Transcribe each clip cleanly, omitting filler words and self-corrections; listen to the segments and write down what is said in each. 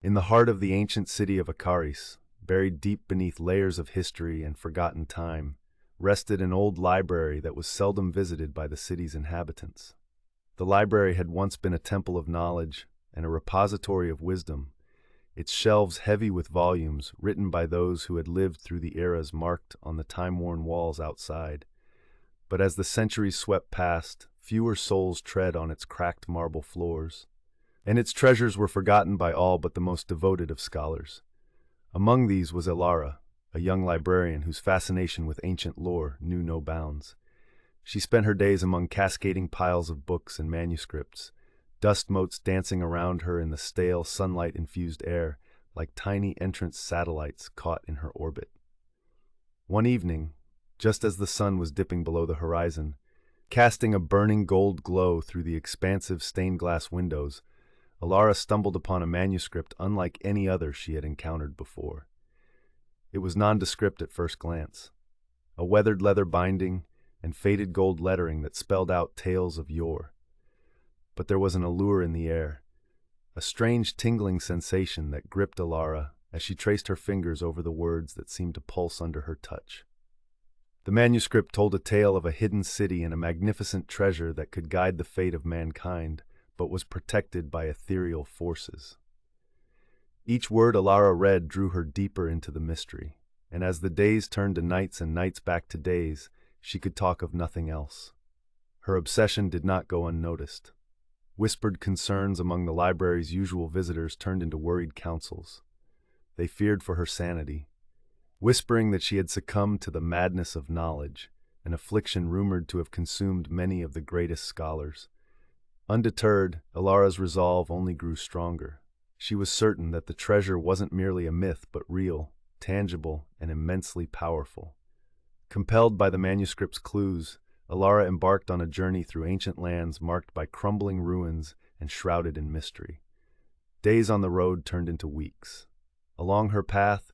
In the heart of the ancient city of Acaris, buried deep beneath layers of history and forgotten time, rested an old library that was seldom visited by the city's inhabitants. The library had once been a temple of knowledge and a repository of wisdom, its shelves heavy with volumes written by those who had lived through the eras marked on the time-worn walls outside. But as the centuries swept past, fewer souls tread on its cracked marble floors, and its treasures were forgotten by all but the most devoted of scholars. Among these was Elara, a young librarian whose fascination with ancient lore knew no bounds. She spent her days among cascading piles of books and manuscripts, dust motes dancing around her in the stale, sunlight-infused air like tiny entrance satellites caught in her orbit. One evening, just as the sun was dipping below the horizon, casting a burning gold glow through the expansive stained-glass windows, Elara stumbled upon a manuscript unlike any other she had encountered before. It was nondescript at first glance, a weathered leather binding and faded gold lettering that spelled out tales of yore. But there was an allure in the air, a strange tingling sensation that gripped Elara as she traced her fingers over the words that seemed to pulse under her touch. The manuscript told a tale of a hidden city and a magnificent treasure that could guide the fate of mankind, but was protected by ethereal forces. Each word Elara read drew her deeper into the mystery, and as the days turned to nights and nights back to days, she could talk of nothing else. Her obsession did not go unnoticed. Whispered concerns among the library's usual visitors turned into worried counsels. They feared for her sanity, whispering that she had succumbed to the madness of knowledge, an affliction rumored to have consumed many of the greatest scholars. Undeterred, Elara's resolve only grew stronger. She was certain that the treasure wasn't merely a myth but real, tangible, and immensely powerful. Compelled by the manuscript's clues, Elara embarked on a journey through ancient lands marked by crumbling ruins and shrouded in mystery. Days on the road turned into weeks. Along her path,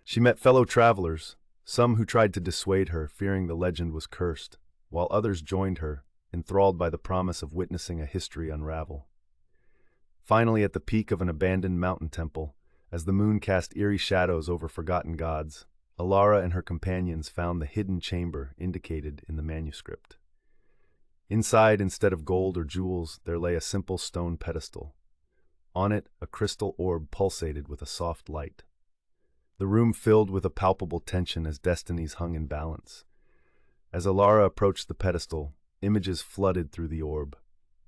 she met fellow travelers, some who tried to dissuade her, fearing the legend was cursed, while others joined her, enthralled by the promise of witnessing a history unravel. Finally, at the peak of an abandoned mountain temple, as the moon cast eerie shadows over forgotten gods, Elara and her companions found the hidden chamber indicated in the manuscript. Inside, instead of gold or jewels, there lay a simple stone pedestal. On it, a crystal orb pulsated with a soft light. The room filled with a palpable tension as destinies hung in balance. As Elara approached the pedestal, images flooded through the orb,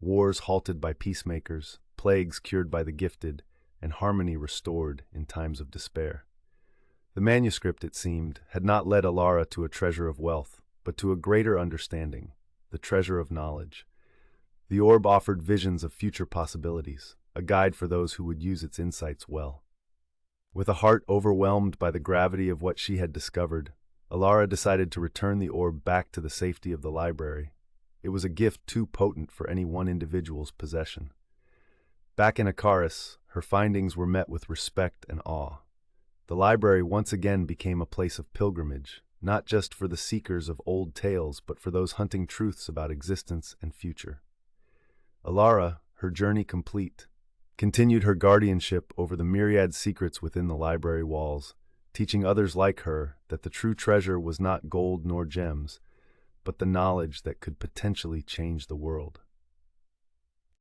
wars halted by peacemakers, plagues cured by the gifted, and harmony restored in times of despair. The manuscript, it seemed, had not led Elara to a treasure of wealth, but to a greater understanding, the treasure of knowledge. The orb offered visions of future possibilities, a guide for those who would use its insights well. With a heart overwhelmed by the gravity of what she had discovered, Elara decided to return the orb back to the safety of the library. It was a gift too potent for any one individual's possession. Back in Acaris, her findings were met with respect and awe. The library once again became a place of pilgrimage, not just for the seekers of old tales, but for those hunting truths about existence and future. Elara, her journey complete, continued her guardianship over the myriad secrets within the library walls, teaching others like her that the true treasure was not gold nor gems, but the knowledge that could potentially change the world.